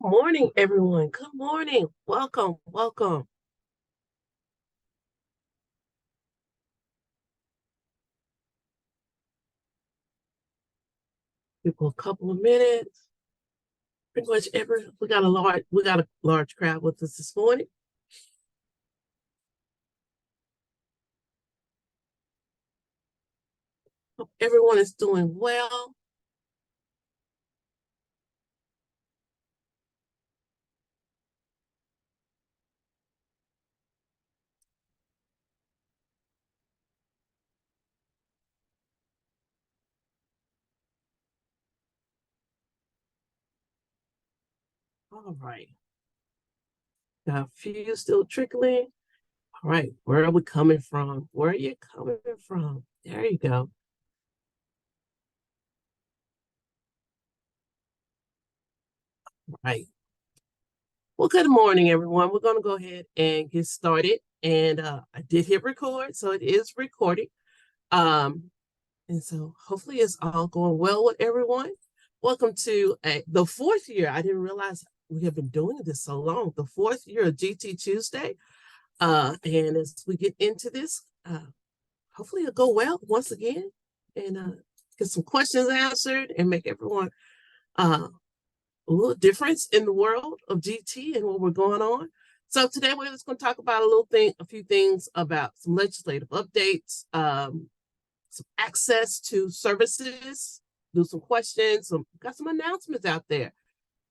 morning, everyone. Good morning. Welcome, welcome. People, a couple of minutes. Pretty much we got a large crowd with us this morning. Hope everyone is doing well. All right. Got a few still trickling. All right. Where are we coming from? Where are you coming from? There you go. Right. Well, good morning, everyone. We're going to go ahead and get started. And I did hit record, so it is recording. Um, And so hopefully it's all going well with everyone. Welcome to the fourth year. I didn't realize we have been doing this so long. The fourth year of GT Tuesday. And as we get into this, hopefully it'll go well once again and get some questions answered and make everyone a little difference in the world of GT and what we're going on. So today we're just going to talk about a few things about some legislative updates, some access to services, do some questions, got some announcements out there.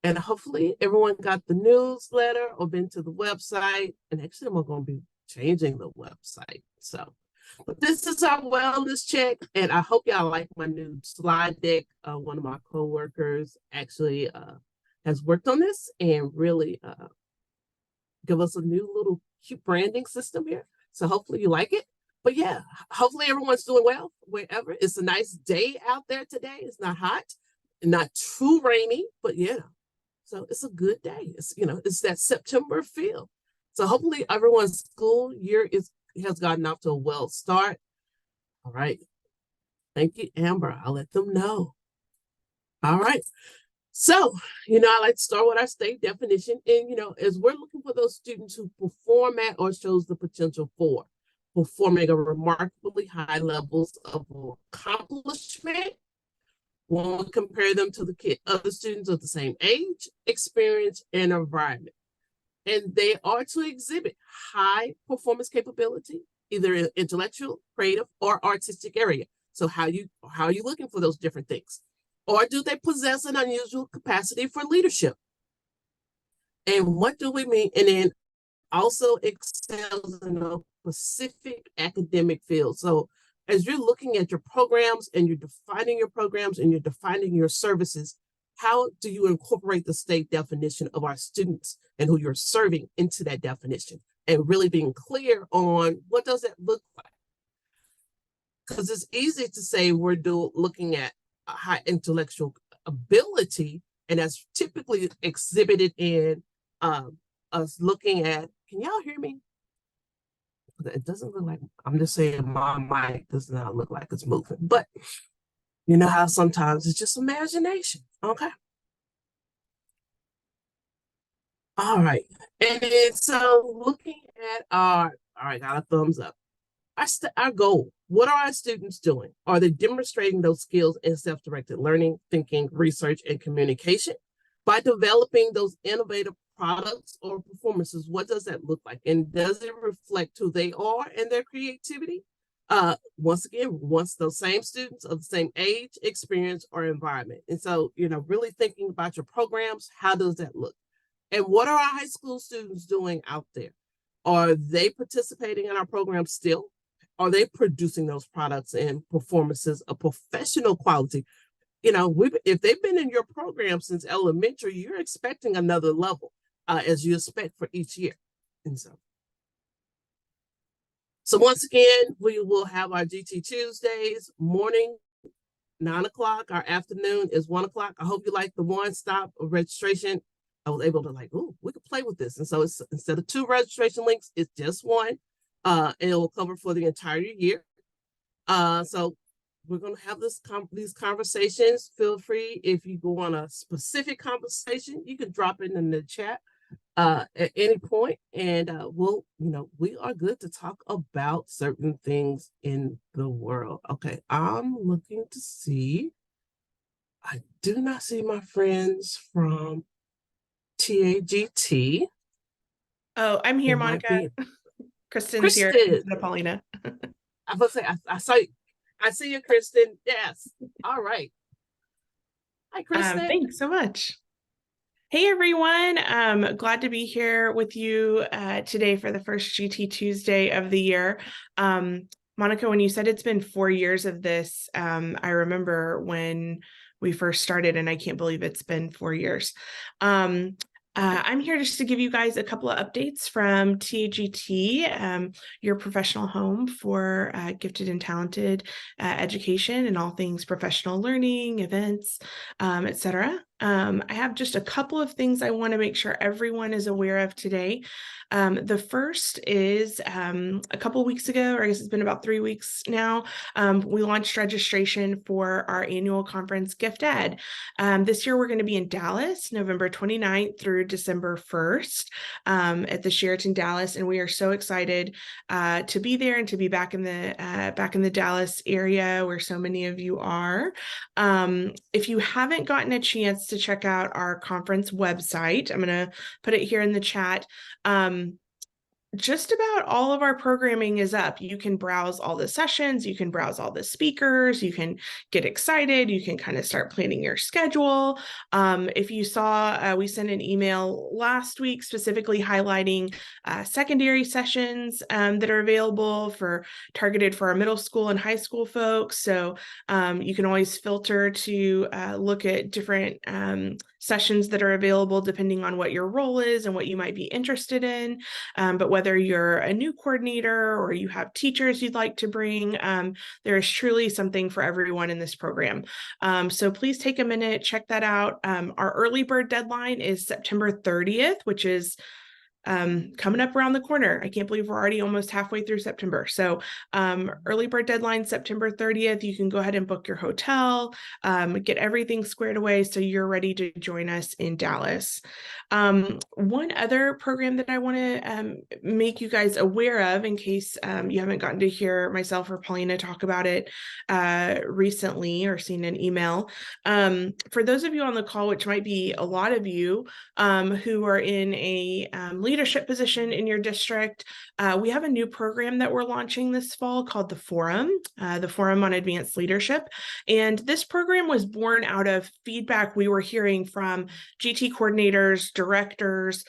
And hopefully everyone got the newsletter or been to the website. And actually, I'm going to be changing the website. So, but this is our wellness check. And I hope y'all like my new slide deck. One of my coworkers actually has worked on this and really give us a new little cute branding system here. So hopefully you like it. But yeah, hopefully everyone's doing well wherever. It's a nice day out there today. It's not hot, not too rainy, but yeah. So it's a good day. It's that September feel. So hopefully everyone's school year has gotten off to a well start. All right. Thank you, Amber. I'll let them know. All right. So, I like to start with our state definition. And, as we're looking for those students who perform at or shows the potential for performing a remarkably high levels of accomplishment when we compare them to other students of the same age, experience, and environment. And they are to exhibit high performance capability, either in intellectual, creative, or artistic area. So how are you looking for those different things? Or do they possess an unusual capacity for leadership? And what do we mean? And then also excels in a specific academic field. So as you're looking at your programs and you're defining your programs and you're defining your services, how do you incorporate the state definition of our students and who you're serving into that definition? And really being clear on what does that look like? Because it's easy to say we're looking at high intellectual ability, and that's typically exhibited in us looking at, can y'all hear me? It doesn't look like, I'm just saying my mic does not look like it's moving, but you know how sometimes it's just imagination. Okay. All right. And then so looking at all right, got a thumbs up. Our goal, what are our students doing? Are they demonstrating those skills in self-directed learning, thinking, research, and communication? By developing those innovative products or performances, what does that look like? And does it reflect who they are and their creativity? Once again, those same students of the same age, experience, or environment. And so, really thinking about your programs, how does that look? And what are our high school students doing out there? Are they participating in our program still? Are they producing those products and performances of professional quality? If they've been in your program since elementary, you're expecting another level as you expect for each year. And so once again, we will have our GT Tuesdays morning, 9 o'clock. Our afternoon is 1 o'clock. I hope you like the one-stop registration. I was able to we could play with this. And so it's instead of 2 registration links, it's just one. And it will cover for the entire year. So we're going to have these conversations. Feel free, if you go on a specific conversation, you can drop it in the chat at any point, and we are good to talk about certain things in the world. Okay, I'm looking to see. I do not see my friends from TAGT. Oh, I'm here, It might Monica. be Kristen's here Kristen. instead of Paulina. I was say I saw you. I see you, Kristen. Yes. All right. Hi, Kristen. Thanks so much. Hey everyone, glad to be here with you today for the first GT Tuesday of the year. Monica, when you said it's been 4 years of this, I remember when we first started, and I can't believe it's been 4 years. I'm here just to give you guys a couple of updates from TAGT, your professional home for gifted and talented education and all things professional learning, events, etc. I have just a couple of things I want to make sure everyone is aware of today. The first is a couple of weeks ago, or I guess it's been about 3 weeks now, we launched registration for our annual conference Gift Ed. This year we're going to be in Dallas, November 29th through December 1st at the Sheraton Dallas, and we are so excited to be there and to be back in the Dallas area where so many of you are. If you haven't gotten a chance to check out our conference website, I'm going to put it here in the chat. Just about all of our programming is up. You can browse all the sessions, you can browse all the speakers, you can get excited, you can kind of start planning your schedule. If you saw, we sent an email last week specifically highlighting secondary sessions that are available targeted for our middle school and high school folks. So you can always filter to look at different sessions that are available depending on what your role is and what you might be interested in. But whether you're a new coordinator or you have teachers you'd like to bring, there is truly something for everyone in this program. So please take a minute, check that out. Our early bird deadline is September 30th, which is coming up around the corner. I can't believe we're already almost halfway through September. So early bird deadline, September 30th. You can go ahead and book your hotel, get everything squared away so you're ready to join us in Dallas. One other program that I want to make you guys aware of in case you haven't gotten to hear myself or Paulina talk about it recently or seen an email. For those of you on the call, which might be a lot of you who are in a leadership position in your district, we have a new program that we're launching this fall called the Forum on Advanced Leadership. And this program was born out of feedback we were hearing from GT coordinators, directors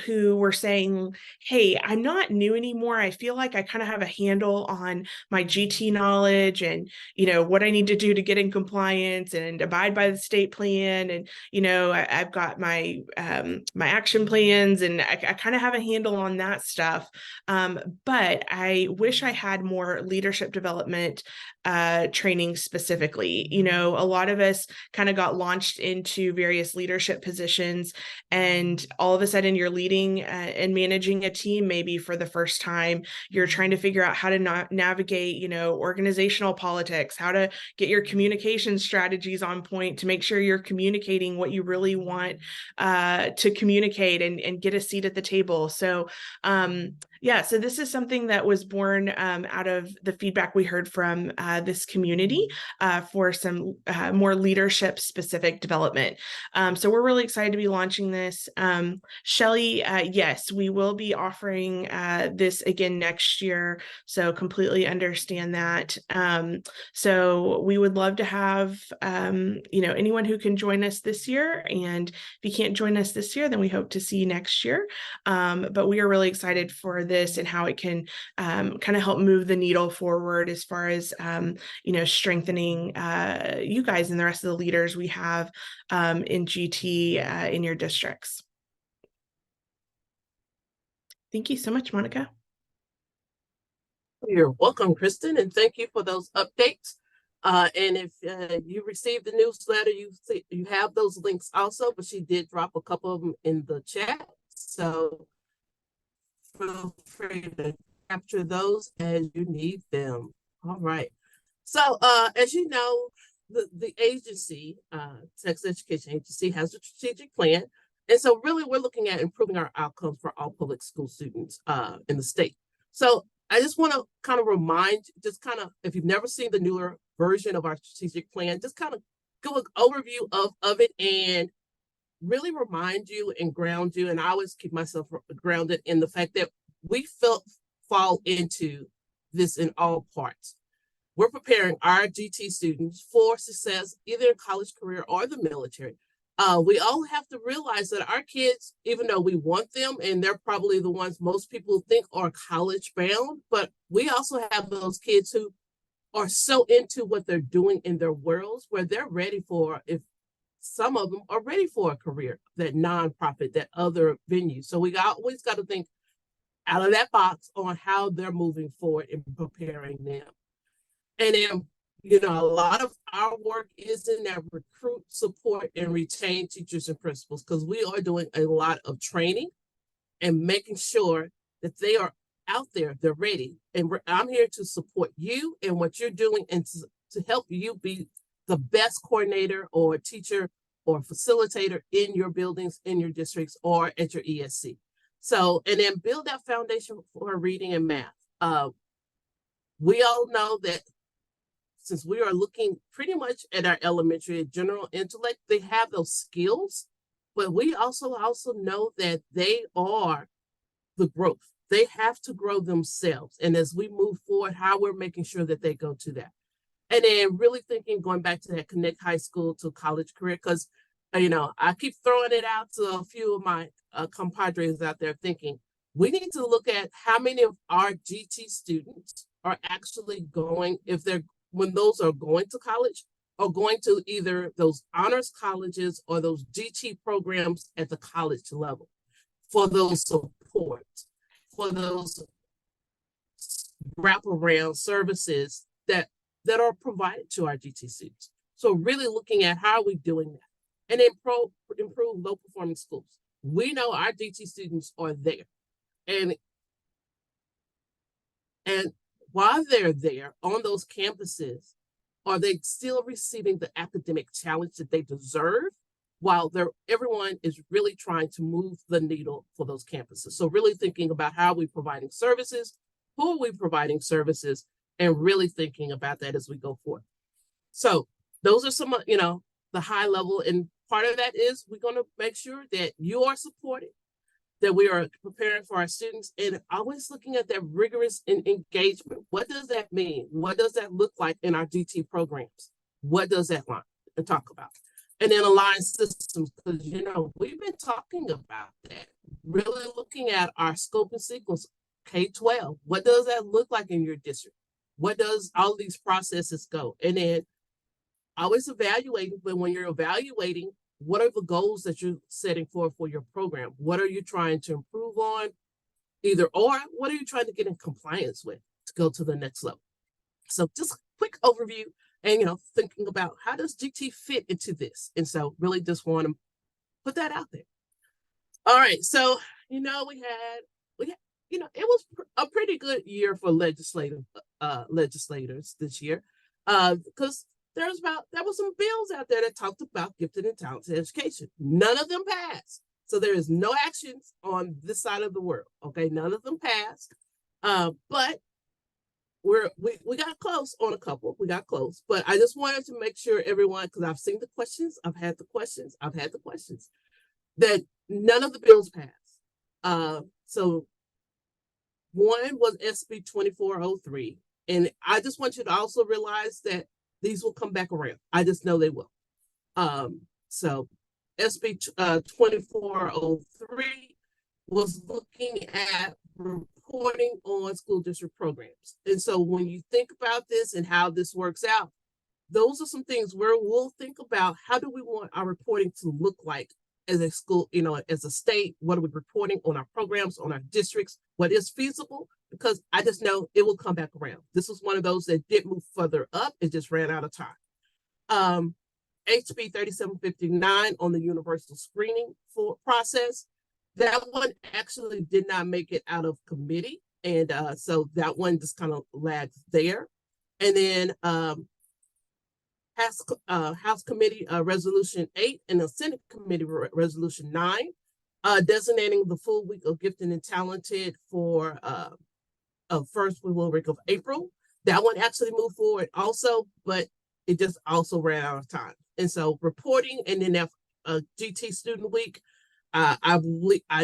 who were saying, hey, I'm not new anymore. I feel like I kind of have a handle on my GT knowledge and, what I need to do to get in compliance and abide by the state plan. And, I've got my action plans and I kind of have a handle on that stuff. But I wish I had more leadership development training specifically. A lot of us kind of got launched into various leadership positions, and all of a sudden you're leading and managing a team maybe for the first time. You're trying to figure out how to navigate, organizational politics, how to get your communication strategies on point to make sure you're communicating what you really want to communicate and get a seat at the table. So so this is something that was born out of the feedback we heard from this community for some more leadership specific development. So we're really excited to be launching this. Shelly, yes, we will be offering this again next year. So completely understand that. So we would love to have, anyone who can join us this year. And if you can't join us this year, then we hope to see you next year. But we are really excited for this and how it can kind of help move the needle forward as far as, strengthening you guys and the rest of the leaders we have in GT in your districts. Thank you so much, Monica. You're welcome, Kristen, and thank you for those updates. And if you received the newsletter, you have those links also, but she did drop a couple of them in the chat. So feel free to capture those as you need them. All right. So, as you know, the agency, Texas Education Agency, has a strategic plan. And so, really, we're looking at improving our outcomes for all public school students in the state. So, I just want to kind of remind, just kind of, if you've never seen the newer version of our strategic plan, just kind of give an overview of it and really remind you and ground you. And I always keep myself grounded in the fact that we fall into this in all parts. We're preparing our GT students for success, either in college career or the military. We all have to realize that our kids, even though we want them, and they're probably the ones most people think are college bound, but we also have those kids who are so into what they're doing in their worlds where they're ready for, if some of them are ready for a career, that nonprofit, that other venue. So we always got to think out of that box on how they're moving forward and preparing them. And then, a lot of our work is in that recruit, support, and retain teachers and principals, because we are doing a lot of training and making sure that they are out there, they're ready. And I'm here to support you and what you're doing and to help you be the best coordinator or teacher or facilitator in your buildings, in your districts, or at your ESC. So, and then build that foundation for reading and math. We all know that since we are looking pretty much at our elementary general intellect, they have those skills, but we also know that they are the growth. They have to grow themselves. And as we move forward, how we're making sure that they go to that. And then really thinking, going back to that connect high school to college career, because, I keep throwing it out to a few of my compadres out there thinking, we need to look at how many of our GT students are actually going, when those are going to college, or going to either those honors colleges or those GT programs at the college level for those supports, for those wraparound services that are provided to our GT students. So really looking at how are we doing that, and improve low performing schools. We know our GT students are there, and while they're there on those campuses, are they still receiving the academic challenge that they deserve? While everyone is really trying to move the needle for those campuses. So really thinking about how we're providing services, who are we providing services, and really thinking about that as we go forward. So those are some, the high level, and part of that is we're going to make sure that you are supported, that we are preparing for our students, and always looking at that rigorous engagement. What does that mean? What does that look like in our GT programs? What does that line and talk about? And then align systems, because, we've been talking about that, really looking at our scope and sequence, K-12. What does that look like in your district? What does all these processes go? And then always evaluating, but when you're evaluating, what are the goals that you're setting for your program? What are you trying to improve on? Or what are you trying to get in compliance with to go to the next level? So just a quick overview, and thinking about how does GT fit into this. And so really just want to put that out there. All right. So, we had, it was a pretty good year for legislators this year. Because there was some bills out there that talked about gifted and talented education. None of them passed. So there is no actions on this side of the world. Okay. None of them passed. But we got close on a couple. We got close, but I just wanted to make sure everyone, because I've seen the questions, I've had the questions, that none of the bills passed. So one was SB 2403, and I just want you to also realize that these will come back around. I just know they will. So SB 2403 was looking at reporting on school district programs. And so when you think about this and how this works out, those are some things where we'll think about how do we want our reporting to look like as a school, as a state. What are we reporting on our programs, on our districts? What is feasible? Because I just know it will come back around. This was one of those that did move further up. It just ran out of time. HB 3759 on the universal screening process. That one actually did not make it out of committee. And so that one just kind of lagged there. And then House Committee Resolution 8 and the Senate Committee Resolution 9, designating the full week of gifted and talented for first week of April. That one actually moved forward also, but it just also ran out of time. And so reporting and then that GT Student Week, I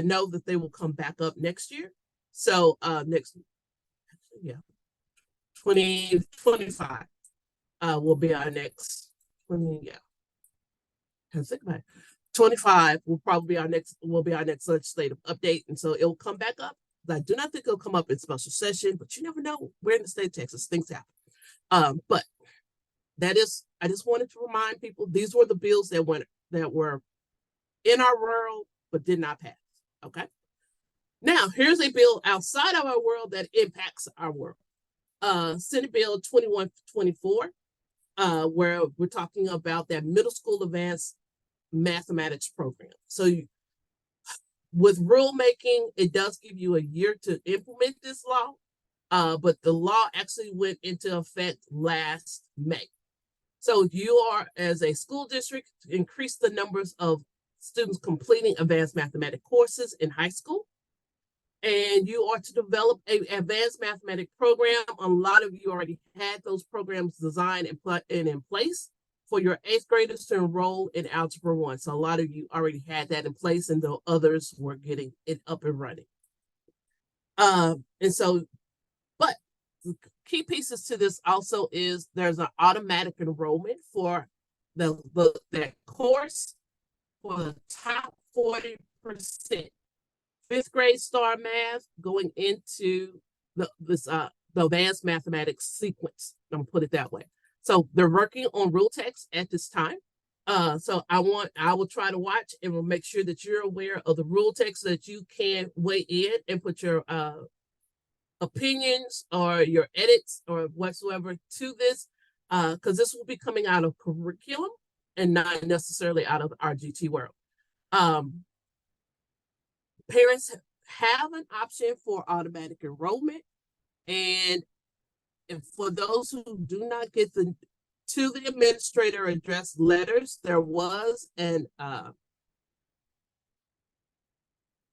know that they will come back up next year. So next, yeah, 2025 will be our next 20, yeah. Think about it. 25 will probably be our next legislative update. And so it will come back up. I do not think it'll come up in special session, but you never know. We're in the state of Texas, things happen. But I just wanted to remind people these were the bills that were in our world but did not pass. Okay. Now here's a bill outside of our world that impacts our world. Senate Bill 2124, where we're talking about that middle school advanced mathematics program. So with rulemaking, it does give you a year to implement this law, but the law actually went into effect last May. So you are, as a school district, increase the numbers of students completing advanced mathematics courses in high school. And you are to develop an advanced mathematics program. A lot of you already had those programs designed and in place for your 8th graders to enroll in Algebra 1. So a lot of you already had that in place, and the others were getting it up and running. And so, but the key pieces to this also is there's an automatic enrollment for that course for the top 40%. 5th grade STAR Math going into the advanced mathematics sequence. I'm gonna put it that way. So they're working on rule text at this time. So I will try to watch and we'll make sure that you're aware of the rule text so that you can weigh in and put your opinions or your edits or whatsoever to this, because this will be coming out of curriculum and not necessarily out of our GT world. Parents have an option for automatic enrollment, and for those who do not get to the administrator addressed letters, there was an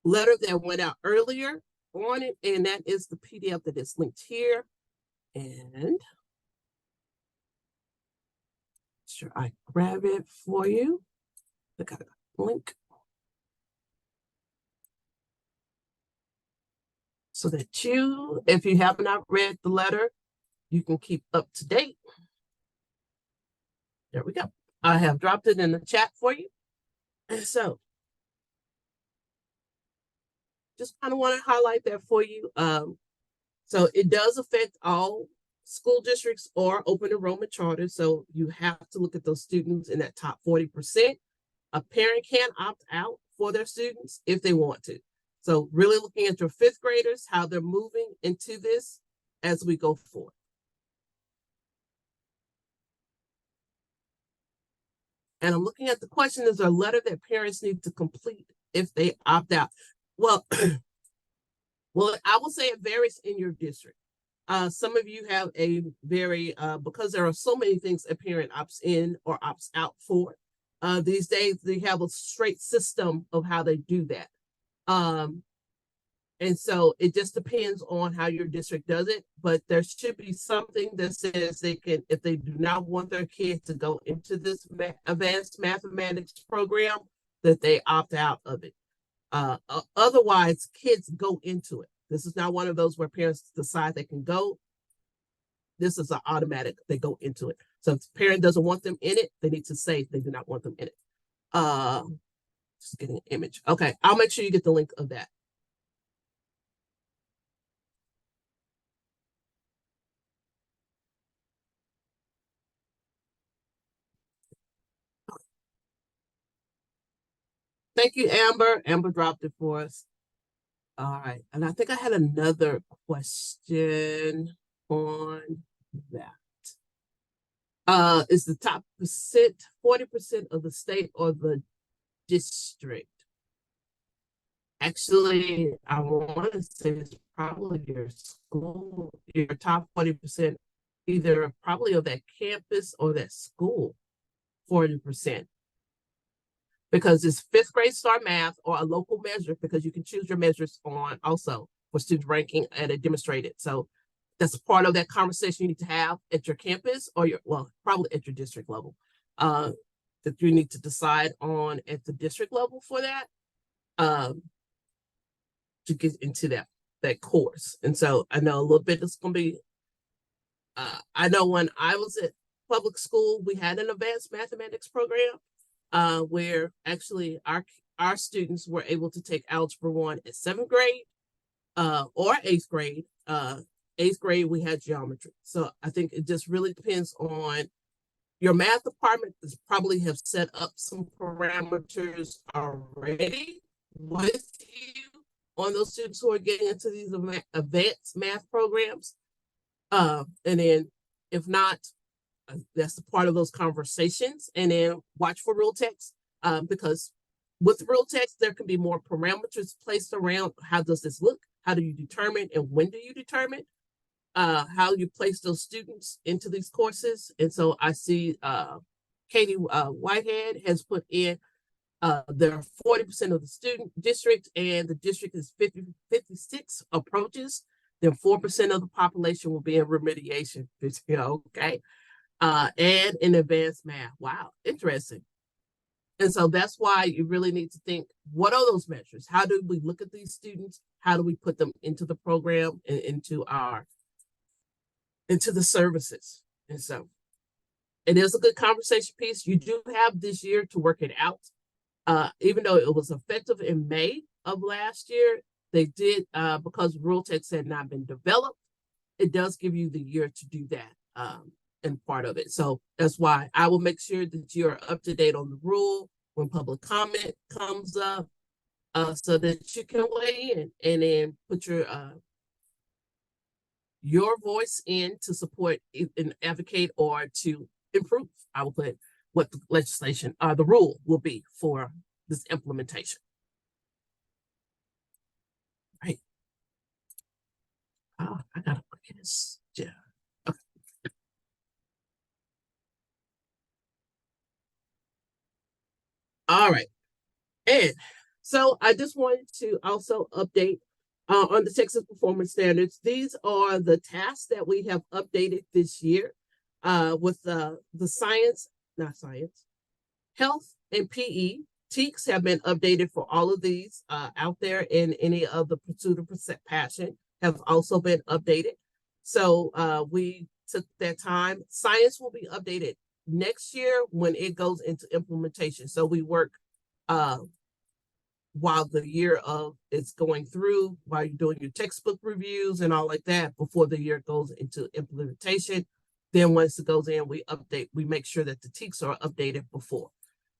letter that went out earlier on it, and that is the PDF that is linked here. And sure, I grab it for you. I got a link. So that you, if you have not read the letter, you can keep up to date. There we go. I have dropped it in the chat for you. And so just kind of want to highlight that for you. So it does affect all school districts or open enrollment charters. So you have to look at those students in that top 40%. A parent can opt out for their students if they want to. So really looking at your 5th graders, how they're moving into this as we go forward. And I'm looking at the question, is there a letter that parents need to complete if they opt out? Well, well, I will say it varies in your district. Some of you have a very, because there are so many things a parent opts in or opts out for. These days, they have a straight system of how they do that. And so it just depends on how your district does it, but there should be something that says they can, if they do not want their kids to go into this advanced mathematics program, that they opt out of it. Otherwise, kids go into it. This is not one of those where parents decide they can go. This is an automatic, they go into it. So if the parent doesn't want them in it, they need to say they do not want them in it. Just getting an image. Okay, I'll make sure you get the link of that. Thank you, Amber. Amber dropped it for us. All right. And I think I had another question on that. Is the top 40% of the state or the district? Actually, I want to say it's probably your school, your top 40% either probably of that campus or that school, 40%. Because it's fifth grade STAR math or a local measure, because you can choose your measures on also for student ranking and a demonstrated. So that's part of that conversation you need to have at your campus or probably at your district level. That you need to decide on at the district level for that, to get into that course. And so I know a little bit is going to be, I know when I was at public school, we had an advanced mathematics program, where actually our students were able to take Algebra 1 at 7th grade, or 8th grade. 8th grade, we had geometry. So I think it just really depends on your math department. Is probably have set up some parameters already with you on those students who are getting into these advanced math programs. And then if not, that's a part of those conversations. And then watch for real text, because with real text, there can be more parameters placed around how does this look? How do you determine and when do you determine how you place those students into these courses? And so I see Katie Whitehead has put in there are 40% of the student district, and the district is 56 approaches. Then 4% of the population will be in remediation. Okay. And in advanced math. Wow, interesting. And so that's why you really need to think, what are those measures? How do we look at these students? How do we put them into the program and into the services? And so it is a good conversation piece. You do have this year to work it out. Even though it was effective in May of last year, they did, because rule text had not been developed, it does give you the year to do that. And part of it. So that's why I will make sure that you're up to date on the rule when public comment comes up, so that you can weigh in and then put your voice in to support and advocate or to improve. I will put what the legislation, the rule will be for this implementation. Right. Oh, I gotta look at this. Yeah. All right. And so I just wanted to also update on the Texas Performance Standards. These are the tasks that we have updated this year with the health and PE. TEKS have been updated for all of these out there, and any of the Pursuit of Passion have also been updated. So we took that time. Science will be updated next year when it goes into implementation. So we work while the year of it's going through, while you're doing your textbook reviews and all like that, before the year goes into implementation. Then once it goes in, we make sure that the TEKS are updated before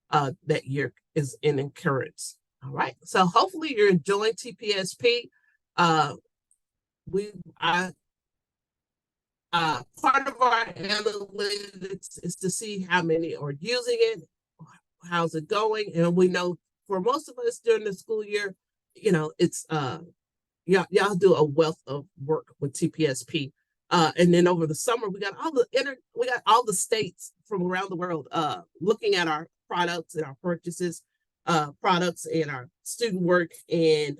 that year is in occurrence. All right. So hopefully you're enjoying TPSP. Part of our analytics is to see how many are using it, how's it going, and we know for most of us during the school year, it's y'all do a wealth of work with TPSP. And then over the summer, we got all the states from around the world looking at our products and our purchases, products and our student work. And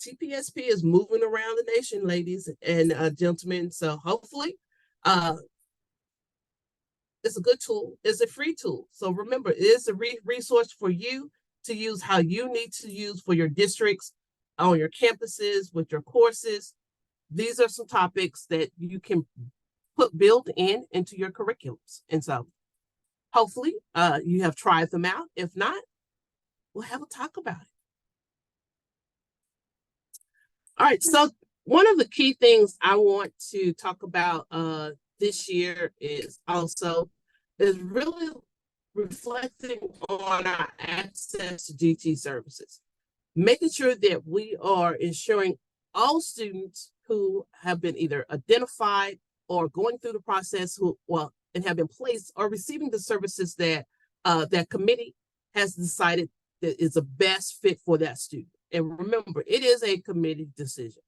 TPSP is moving around the nation, ladies and gentlemen. So hopefully it's a good tool. It's a free tool. So remember, it is a resource for you to use how you need to use for your districts, on your campuses, with your courses. These are some topics that you can build into your curriculums. And so hopefully you have tried them out. If not, we'll have a talk about it. All right. So one of the key things I want to talk about this year is really reflecting on our access to GT services, making sure that we are ensuring all students who have been either identified or going through the process and have been placed or receiving the services that that committee has decided that is the best fit for that student. And remember, it is a committee decision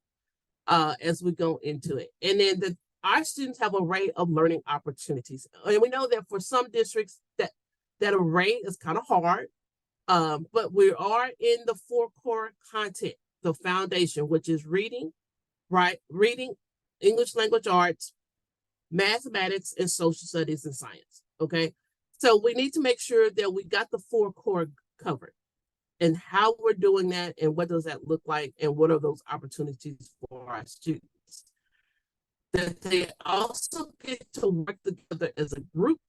as we go into it. And then our students have an array of learning opportunities. And we know that for some districts that array is kind of hard, but we are in the 4 core content, the foundation, which is reading, right? Reading, English language arts, mathematics, and social studies and science, okay? So we need to make sure that we got the 4 core covered and how we're doing that and what does that look like and what are those opportunities for our students. That they also get to work together as a group,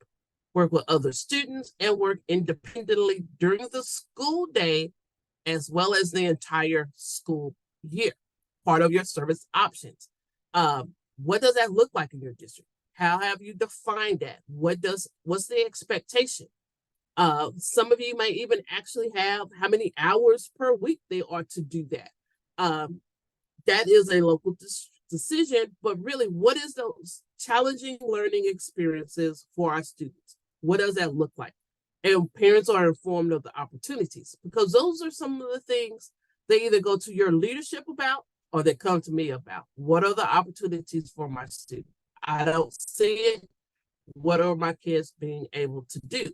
work with other students, and work independently during the school day, as well as the entire school year. Part of your service options. What does that look like in your district? How have you defined that? What's the expectation? Some of you may even actually have how many hours per week they are to do that. That is a local decision, but really, what is those challenging learning experiences for our students? What does that look like? And parents are informed of the opportunities, because those are some of the things they either go to your leadership about or they come to me about. What are the opportunities for my student? I don't see it. What are my kids being able to do?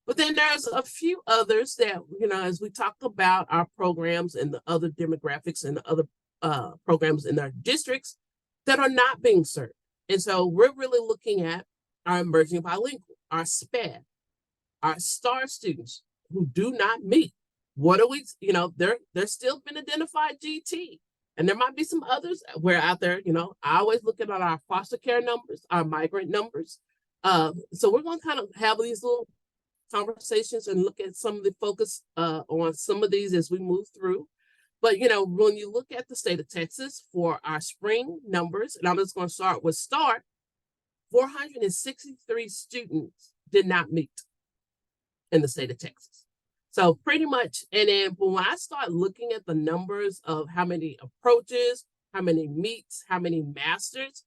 But then there's a few others that, as we talk about our programs and the other demographics and the other programs in our districts that are not being served. And so we're really looking at our emerging bilingual, our SPED, our STAR students who do not meet. What are we, they're still been identified GT. And there might be some others where out there, I always look at our foster care numbers, our migrant numbers. So we're going to kind of have these little conversations and look at some of the focus on some of these as we move through. But, when you look at the state of Texas for our spring numbers, and I'm just going to start with STAR, 463 students did not meet in the state of Texas. So pretty much, and then when I start looking at the numbers of how many approaches, how many meets, how many masters,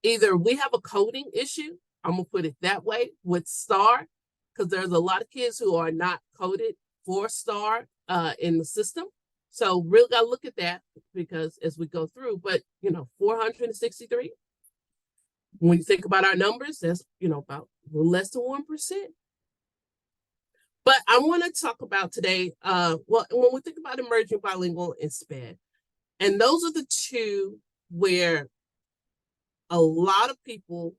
either we have a coding issue, I'm gonna put it that way, with STAR, because there's a lot of kids who are not coded for STAR in the system. So really gotta look at that because as we go through, but 463, when you think about our numbers, that's about a little less than 1%. But I want to talk about today, when we think about emerging bilingual and SPED, and those are the two where a lot of people,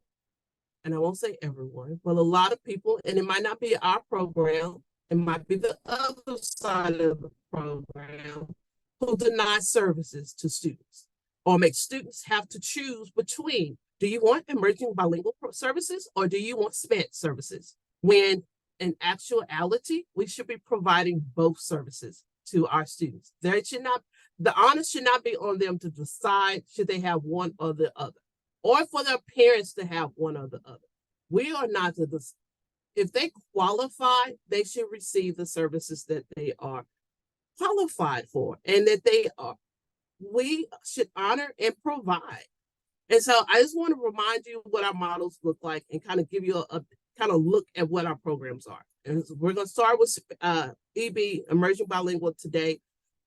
and I won't say everyone, but a lot of people, and it might not be our program, it might be the other side of the program, who deny services to students or make students have to choose between, do you want emerging bilingual services or do you want SPED services? When in actuality, we should be providing both services to our students. The onus should not be on them to decide should they have one or the other, or for their parents to have one or the other. We are not to decide. If they qualify, they should receive the services that they are qualified for and that we should honor and provide. And so I just want to remind you what our models look like and kind of give you a kind of look at what our programs are. And we're going to start with EB, Emerging Bilingual, today.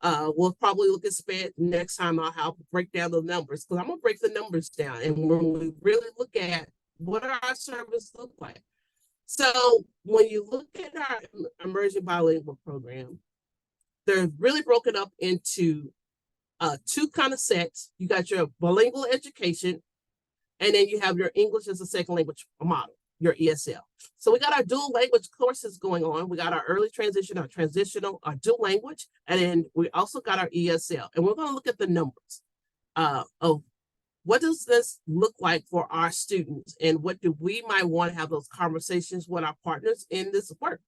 We'll probably look at SPED next time. I'll help break down the numbers because I'm going to break the numbers down. And when we really look at what our services look like. So when you look at our Emerging Bilingual program, they're really broken up into two kind of sets. You got your bilingual education, and then you have your English as a second language model, your ESL. So we got our dual language courses going on. We got our early transition, our transitional, our dual language, and then we also got our ESL. And we're going to look at the numbers of what does this look like for our students, and what do we might want to have those conversations with our partners in this work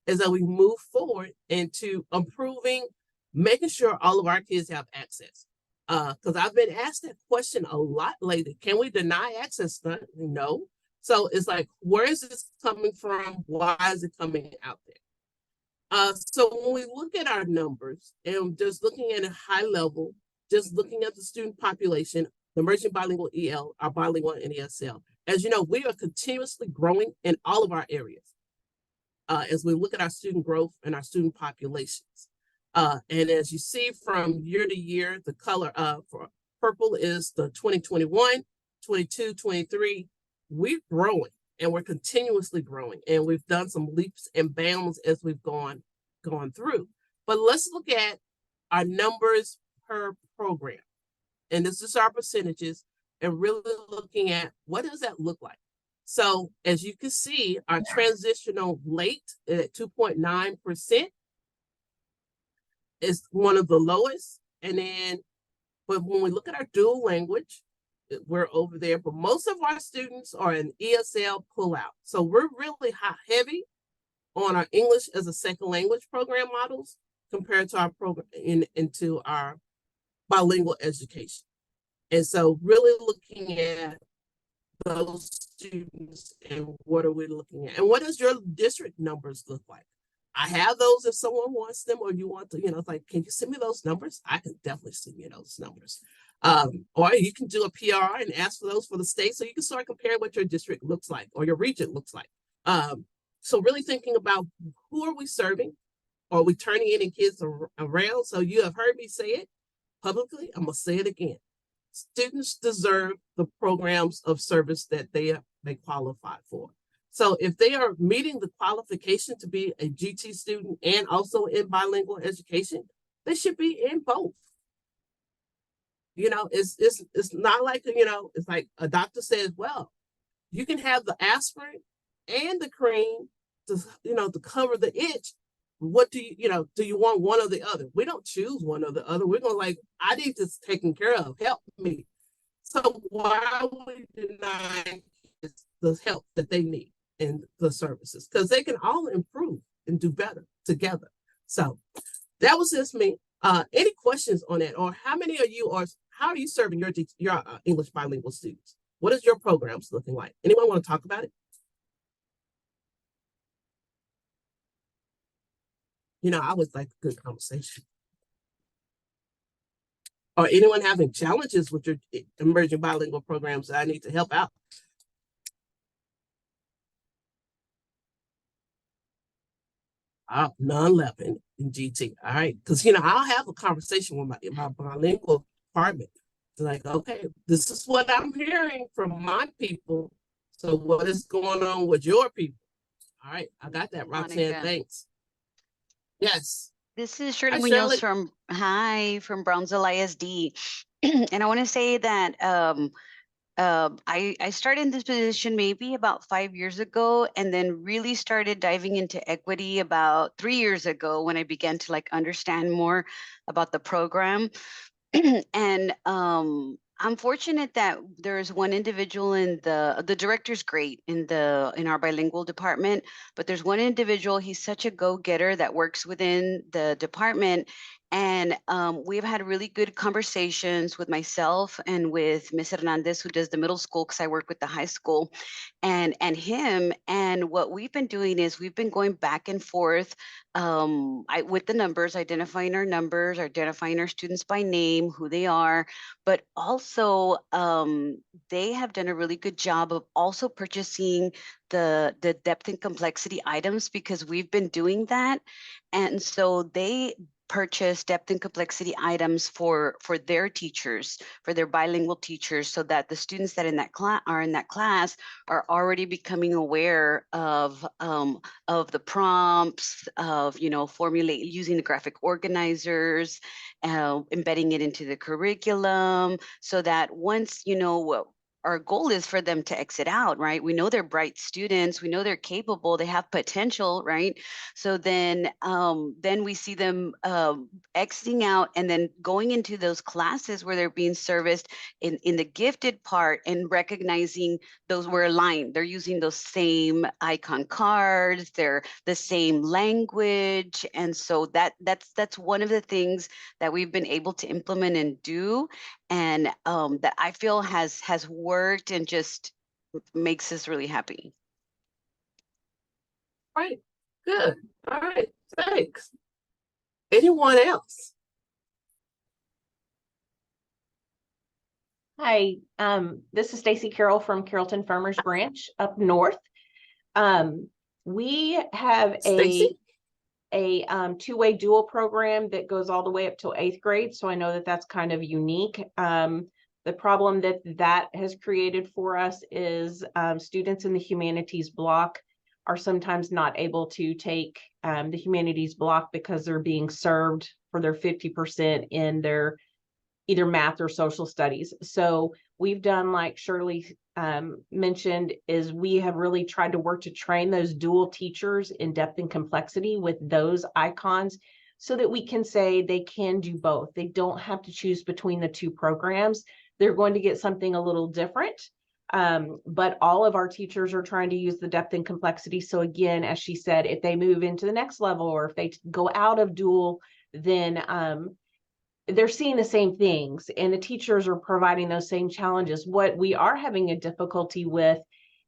as that we move forward into improving, making sure all of our kids have access. Because I've been asked that question a lot lately. Can we deny access? No. So it's like, where is this coming from? Why is it coming out there? So when we look at our numbers and just looking at a high level, just looking at the student population, the emerging bilingual EL, our bilingual and ESL, as you know, we are continuously growing in all of our areas as we look at our student growth and our student populations. And as you see from year to year, the color for purple is the 2021, 22, 23. We're growing and we're continuously growing. And we've done some leaps and bounds as we've gone through. But let's look at our numbers per program. And this is our percentages and really looking at what does that look like? So as you can see, our transitional late at 2.9% is one of the lowest. And then, but when we look at our dual language, we're over there, but most of our students are in ESL pullout. So we're really heavy on our English as a second language program models compared to our program into our bilingual education. And so really looking at those students and what are we looking at? And what does your district numbers look like? I have those if someone wants them or you want to, it's like, can you send me those numbers? I can definitely send you those numbers. Or you can do a PR and ask for those for the state so you can start comparing what your district looks like or your region looks like. So really thinking about who are we serving? Are we turning any kids around? So you have heard me say it publicly. I'm going to say it again. Students deserve the programs of service that they qualify for. So if they are meeting the qualification to be a GT student and also in bilingual education, they should be in both. It's not like, it's like a doctor says, well, you can have the aspirin and the cream to cover the itch. What do you want one or the other? We don't choose one or the other. We're going I need this taken care of. Help me. So why are we denying the help that they need in the services? Because they can all improve and do better together. So that was just me. Any questions on that? Or how many of you how are you serving your English bilingual students? What is your programs looking like? Anyone want to talk about it? I always like a good conversation. Or anyone having challenges with your emerging bilingual programs that I need to help out? None left in GT. All right. Because, I'll have a conversation with my bilingual department. It's like, okay, this is what I'm hearing from my people. So what is going on with your people? All right. I got that, Roxanne. Monica. Thanks. Yes. This is Shirley Hi, Munoz Shirley. from Brownsville ISD. And I want to say that I started in this position maybe about 5 years ago, and then really started diving into equity about 3 years ago when I began to understand more about the program. And I'm fortunate that there's one individual in the director's great in our bilingual department, but there's one individual, he's such a go-getter that works within the department. And we've had really good conversations with myself and with Ms. Hernandez, who does the middle school, because I work with the high school, and him. And what we've been doing is we've been going back and forth with the numbers, identifying our numbers, identifying our students by name, who they are, but also they have done a really good job of also purchasing the depth and complexity items, because we've been doing that. And so they purchase depth and complexity items for their teachers, for their bilingual teachers, so that the students that are in that class are already becoming aware of the prompts, of formulate using the graphic organizers, embedding it into the curriculum, so that once our goal is for them to exit out, right? We know they're bright students. We know they're capable. They have potential, right? So then we see them exiting out and then going into those classes where they're being serviced in the gifted part, and recognizing those were aligned. They're using those same icon cards. They're the same language. And so that's one of the things that we've been able to implement and do, and that I feel has worked and just makes us really happy. Right. Good. All right. Thanks. Anyone else? Hi, this is Stacy Carroll from Carrollton Farmers Branch up north. We have Stacey? a two-way dual program that goes all the way up till 8th grade. So I know that that's kind of unique. The problem that has created for us is students in the humanities block are sometimes not able to take the humanities block because they're being served for their 50% in their either math or social studies. So we've done, like Shirley mentioned, is we have really tried to work to train those dual teachers in depth and complexity with those icons so that we can say they can do both. They don't have to choose between the two programs. They're going to get something a little different. But all of our teachers are trying to use the depth and complexity. So again, as she said, if they move into the next level or if they go out of dual, then they're seeing the same things and the teachers are providing those same challenges. What we are having a difficulty with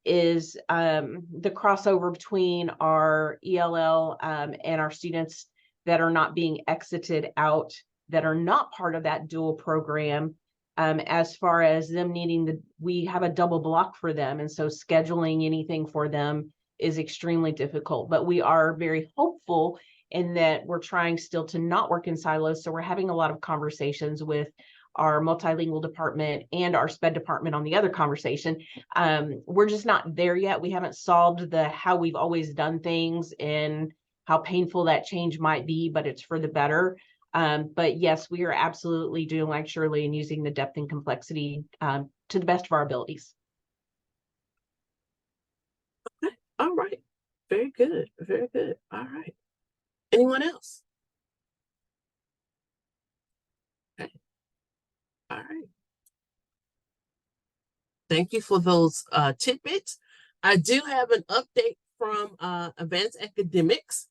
is the crossover between our ELL and our students that are not being exited out, that are not part of that dual program. As far as them needing we have a double block for them. And so scheduling anything for them is extremely difficult, but we are very hopeful in that we're trying still to not work in silos. So we're having a lot of conversations with our multilingual department and our SPED department on the other conversation. We're just not there yet. We haven't solved how we've always done things and how painful that change might be, but it's for the better. But yes, we are absolutely doing like Shirley and using the depth and complexity to the best of our abilities. Okay. All right. Very good. Very good. All right. Anyone else? Okay. All right. Thank you for those tidbits. I do have an update from Advanced Academics.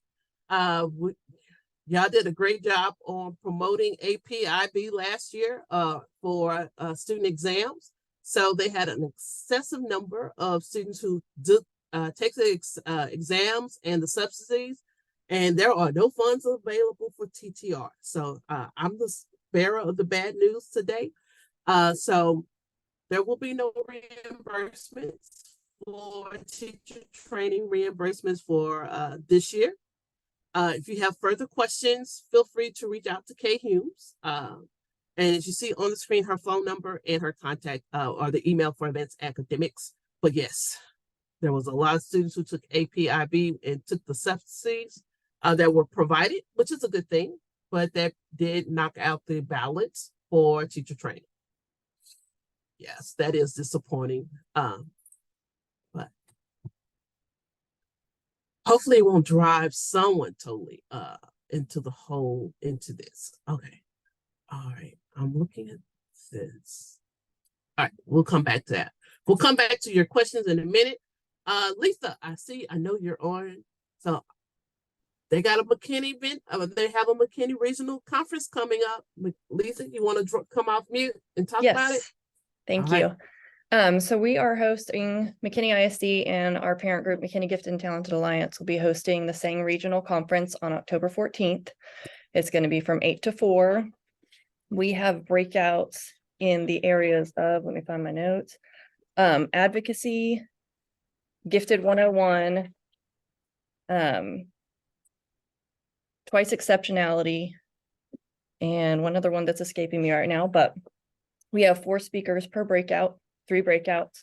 Y'all did a great job on promoting AP/IB last year for student exams. So they had an excessive number of students who take the exams and the subsidies, and there are no funds available for TTR. So I'm the bearer of the bad news today. So there will be no reimbursements for teacher training reimbursements for this year. If you have further questions, feel free to reach out to Kay Humes. And as you see on the screen, her phone number and her contact or the email for Advanced Academics. But yes, there was a lot of students who took AP/IB and took the subsidies that were provided, which is a good thing, but that did knock out the balance for teacher training. Yes, that is disappointing. But hopefully it won't drive someone totally into this. Okay. All right. I'm looking at this. All right, we'll come back to that. We'll come back to your questions in a minute. Lisa, I know you're on. So they got a McKinney event. They have a McKinney Regional Conference coming up. Lisa, you want to come off mute and talk about it? Thank All you. So we are hosting McKinney ISD, and our parent group, McKinney Gifted and Talented Alliance, will be hosting the SANG Regional Conference on October 14th. It's going to be from 8 to 4. We have breakouts in the areas of, let me find my notes, advocacy, Gifted 101, twice exceptionality, and one other one that's escaping me right now, but we have 4 speakers per breakout, 3 breakouts.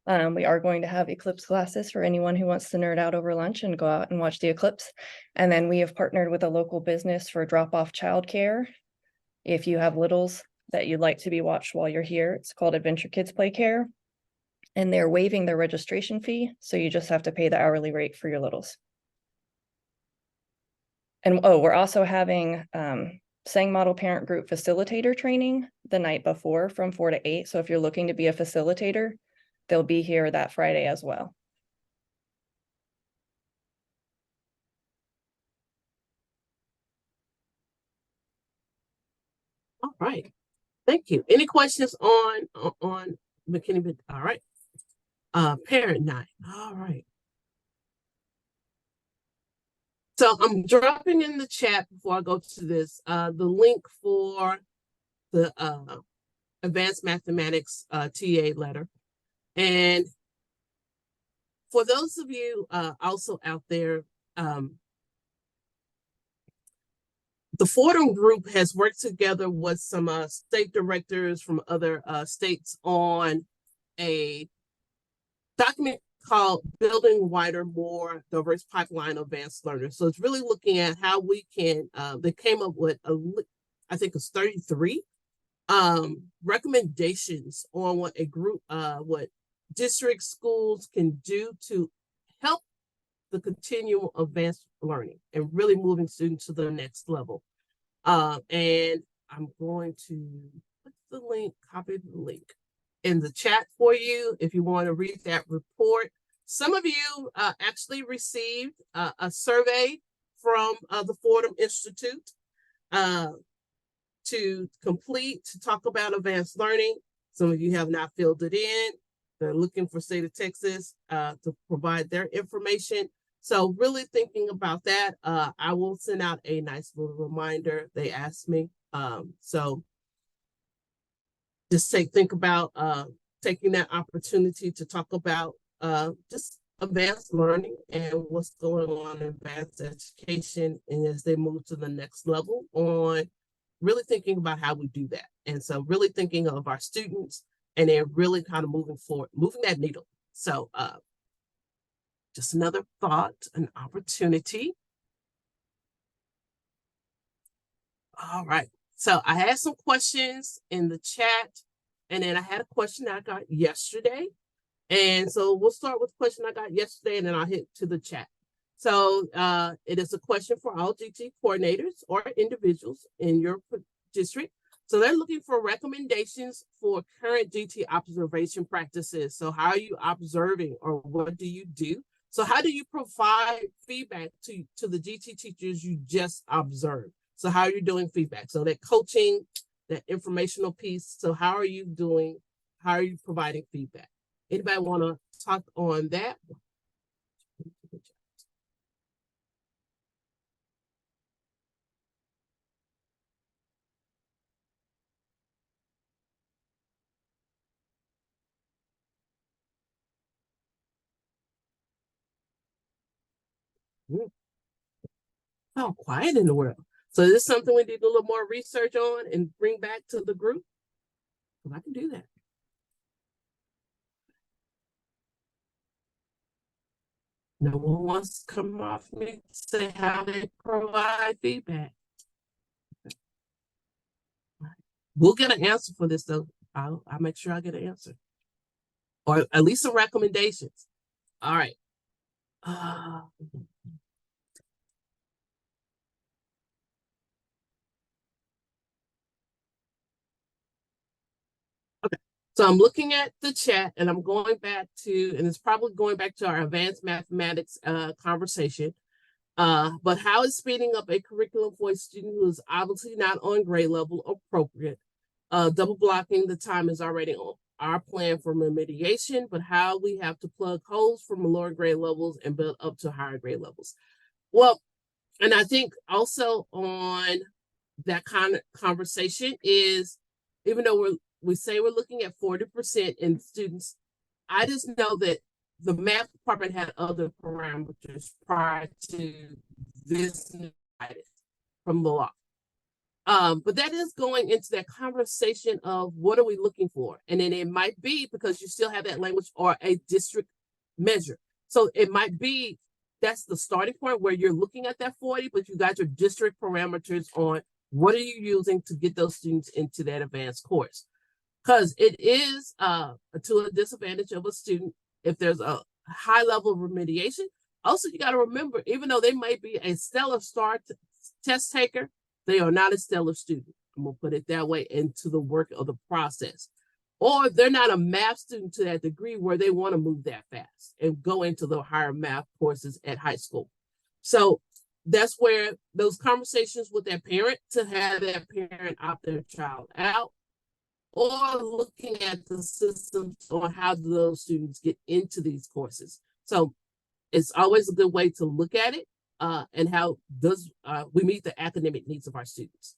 We are going to have eclipse classes for anyone who wants to nerd out over lunch and go out and watch the eclipse. And then we have partnered with a local business for drop-off childcare. If you have littles that you'd like to be watched while you're here, it's called Adventure Kids Play Care. And they're waiving their registration fee, so you just have to pay the hourly rate for your littles. And we're also having SANG Model Parent Group Facilitator training the night before from 4 to 8. So if you're looking to be a facilitator, they'll be here that Friday as well. All right. Thank you. Any questions on McKinney? All right. Parent night. All right. So I'm dropping in the chat before I go to this, the link for the Advanced Mathematics TA letter. And for those of you also out there, the Fordham group has worked together with some state directors from other states on a document called Building Wider, More Diverse Pipeline of Advanced Learners. So it's really looking at how we can, they came up with, I think it's 33 recommendations on what a group, what district schools can do to help the continuum of advanced learning and really moving students to the next level. And I'm going to put the link, copy the link in the chat for you if you want to read that report. Some of you actually received a survey from the Fordham Institute to complete, to talk about advanced learning. Some of you have not filled it in. They're looking for State of Texas to provide their information. So really thinking about that, I will send out a nice little reminder. They asked me. So just think about taking that opportunity to talk about just advanced learning and what's going on in advanced education, and as they move to the next level, on really thinking about how we do that. And so really thinking of our students and then really kind of moving forward, moving that needle. So just another thought, an opportunity. All right. So I had some questions in the chat, and then I had a question I got yesterday. And so we'll start with the question I got yesterday, and then I'll hit to the chat. So it is a question for all GT coordinators or individuals in your district. So they're looking for recommendations for current GT observation practices. So how are you observing, or what do you do? So how do you provide feedback to the GT teachers you just observed? So how are you doing feedback? So that coaching, that informational piece. So how are you doing? How are you providing feedback? Anybody want to talk on that? Oh, quiet in the world. So is this something we need a little more research on and bring back to the group? Well, I can do that. No one wants to come off me to say how they provide feedback. We'll get an answer for this though. I'll make sure I get an answer. Or at least some recommendations. All right. Okay. So I'm looking at the chat and I'm going back to, and it's probably going back to our advanced mathematics conversation. But how is speeding up a curriculum for a student who is obviously not on grade level appropriate? Double blocking the time is already on our plan for remediation, but how we have to plug holes from lower grade levels and build up to higher grade levels. Well, and I think also on that kind of conversation is, even though we say we're looking at 40% in students, I just know that the math department had other parameters prior to this from the law. But that is going into that conversation of what are we looking for? And then it might be because you still have that language or a district measure. So it might be that's the starting point where you're looking at that 40, but you got your district parameters on what are you using to get those students into that advanced course. Because it is to a disadvantage of a student if there's a high level of remediation. Also, you got to remember, even though they might be a stellar star test taker, they are not a stellar student. I'm going to put it that way, into the work of the process. Or they're not a math student to that degree where they want to move that fast and go into the higher math courses at high school. So that's where those conversations with that parent, to have that parent opt their child out, or looking at the systems on how do those students get into these courses. So it's always a good way to look at it, and how does we meet the academic needs of our students.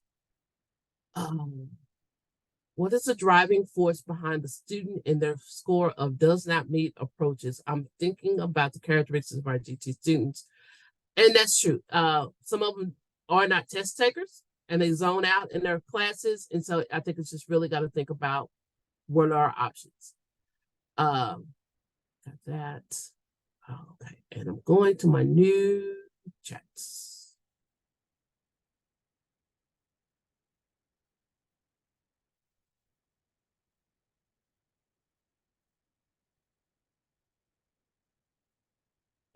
What is the driving force behind the student and their score of does not meet approaches? I'm thinking about the characteristics of our GT students. And that's true. Some of them are not test takers. and they zone out in their classes. And so I think it's just really got to think about what are our options. Got that. Okay, and I'm going to my new chats.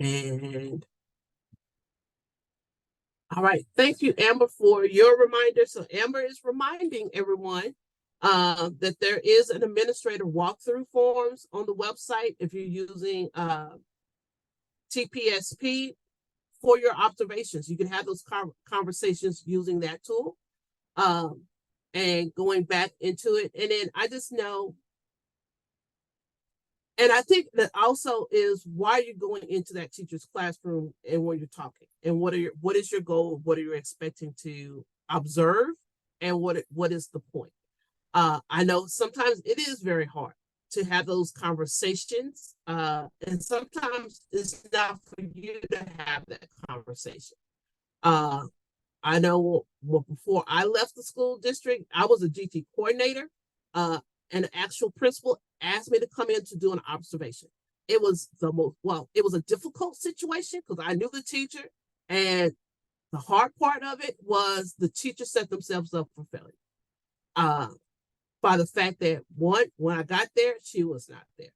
And all right, thank you, Amber, for your reminder. So Amber is reminding everyone that there is an administrator walkthrough forms on the website if you're using TPSP for your observations. You can have those conversations using that tool and going back into it. And then I just know, and I think that also is why you're going into that teacher's classroom and when you're talking, and what is your goal, what are you expecting to observe, and what is the point? I know sometimes it is very hard to have those conversations, and sometimes it's not for you to have that conversation. I know before I left the school district, I was a GT coordinator, and the actual principal asked me to come in to do an observation. It was it was a difficult situation because I knew the teacher, and the hard part of it was the teacher set themselves up for failure. By the fact that when I got there, she was not there.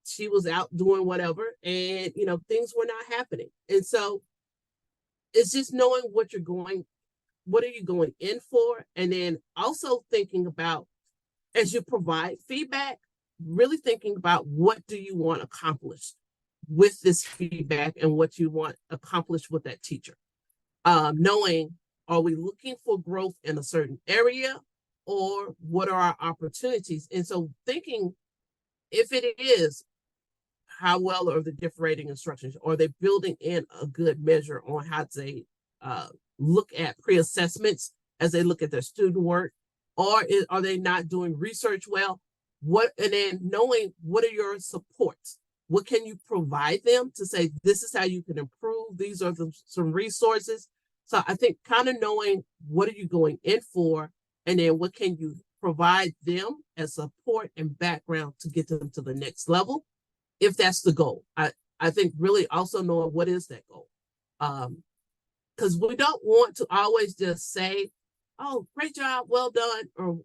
She was out doing whatever, and things were not happening. And so it's just knowing what are you going in for, and then also thinking about, as you provide feedback, really thinking about what do you want accomplished with this feedback and what you want accomplished with that teacher. Knowing, are we looking for growth in a certain area, or what are our opportunities? And so thinking, if it is, how well are the differentiating instructions? Are they building in a good measure on how they look at pre-assessments as they look at their student work? Or are they not doing research well? And then knowing what are your supports? What can you provide them to say, this is how you can improve? These are some resources. So I think kind of knowing what are you going in for, and then what can you provide them as support and background to get them to the next level, if that's the goal. I think really also knowing what is that goal. Because we don't want to always just say, oh, great job, well done, or,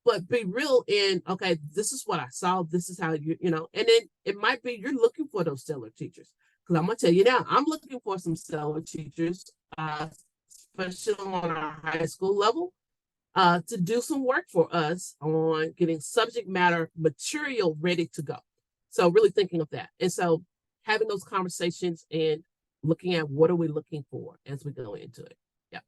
but be real in, okay, this is what I saw, this is how and then it might be you're looking for those stellar teachers. Because I'm going to tell you now, I'm looking for some stellar teachers, especially on our high school level, to do some work for us on getting subject matter material ready to go. So really thinking of that. And so having those conversations and looking at what are we looking for as we go into it. Yeah.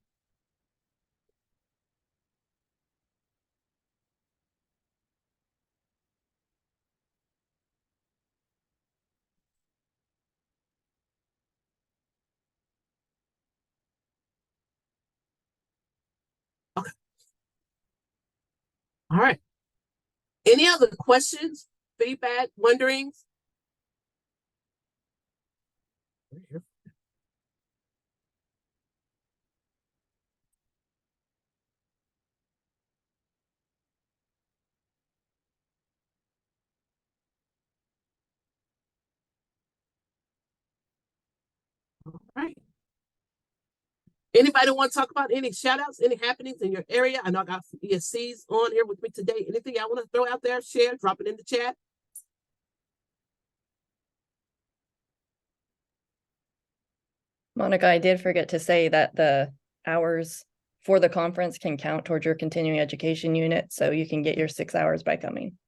Okay. All right. Any other questions, feedback, wonderings? All right. Anybody want to talk about any shout outs, any happenings in your area? I know I got some ESCs on here with me today. Anything I want to throw out there, share, drop it in the chat? Monica, I did forget to say that the hours for the conference can count towards your continuing education unit, so you can get your 6 hours by coming.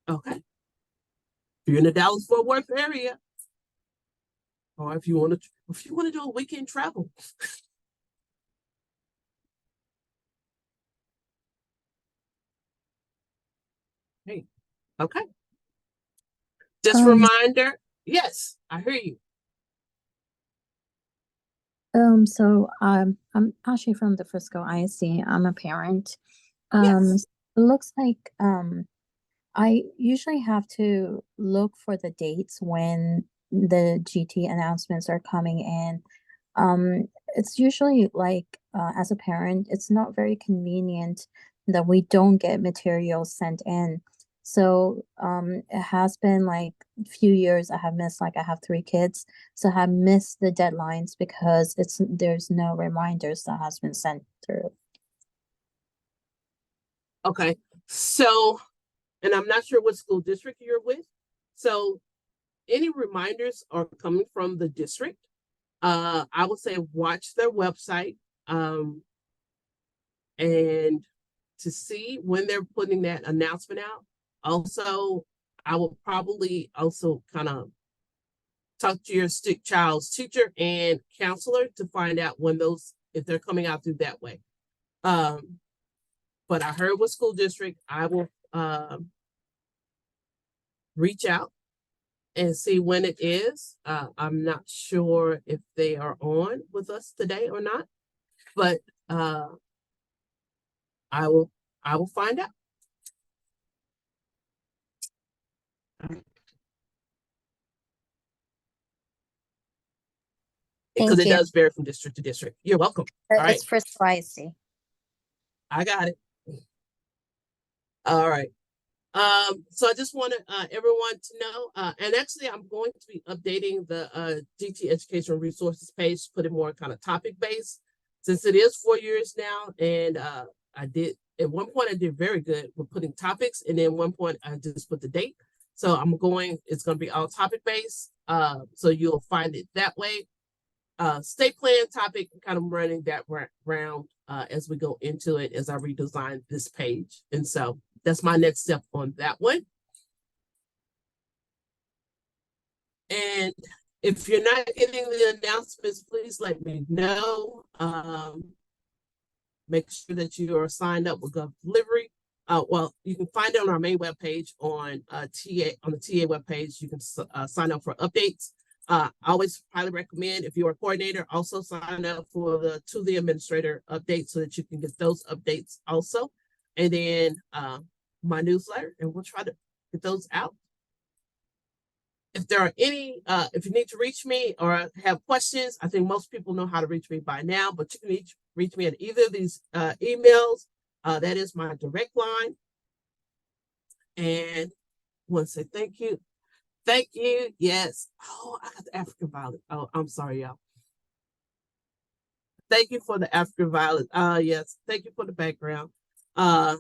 Okay. If you're in the Dallas-Fort Worth area, or if you want to do a weekend travel. Hey, okay. Just reminder, yes, I hear you. So I'm actually from the Frisco ISD. I'm a parent. Yes. It looks like I usually have to look for the dates when the GT announcements are coming in. it's usually like, as a parent, it's not very convenient that we don't get materials sent in. So it has been like a few years I have missed, like I have 3 kids, so I have missed the deadlines because there's no reminders that has been sent through. Okay, so, and I'm not sure what school district you're with. So any reminders are coming from the district. I would say watch their website, and to see when they're putting that announcement out. Also, I will probably also kind of talk to your child's teacher and counselor to find out when those, if they're coming out through that way. But I heard with school district, I will reach out and see when it is. I'm not sure if they are on with us today or not, but I will find out. Because Thank it you. does vary from district to district. You're welcome. All right, It's for spicy. I got it. All right. So I just wanted everyone to know, and actually I'm going to be updating the GT Educational Resources page, put it more kind of topic based, since it is 4 years now. And I did, at one point I did very good with putting topics, and then one point I just put the date. So it's going to be all topic based. So you'll find it that way. State plan topic, kind of running that round as we go into it, as I redesign this page. And so that's my next step on that one. And if you're not getting the announcements, please let me know. Make sure that you are signed up with Gov Delivery. Well, you can find it on our main webpage on the TA webpage. You can sign up for updates. I always highly recommend, if you're a coordinator, also sign up for the To the Administrator update so that you can get those updates also. And then my newsletter, and we'll try to get those out. If there are any, if you need to reach me or have questions, I think most people know how to reach me by now, but you can reach me at either of these emails. That is my direct line. And I want to say thank you. Thank you. Yes. Oh, I got the African violet. Oh, I'm sorry, y'all. Thank you for the African violet. Yes. Thank you for the background. And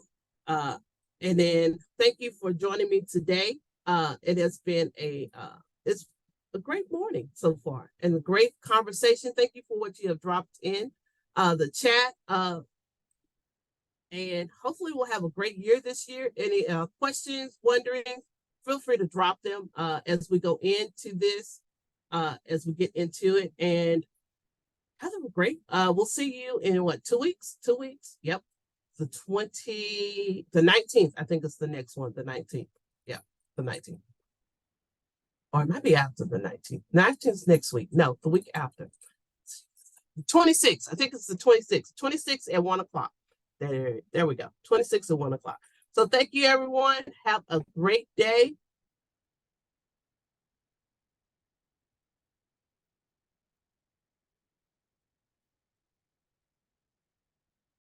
then thank you for joining me today. It has been it's a great morning so far and a great conversation. Thank you for what you have dropped in the chat. And hopefully we'll have a great year this year. Any questions, wondering, feel free to drop them as we go into this, as we get into it. And have a great, we'll see you in what, 2 weeks? 2 weeks? Yep. The 19th, I think it's the next one, the 19th. Yeah, the 19th. Or it might be after the 19th. 19th next week. No, the week after. 26th. I think it's the 26th. 26th at 1 o'clock. There we go. 26th at 1 o'clock. So thank you, everyone. Have a great day.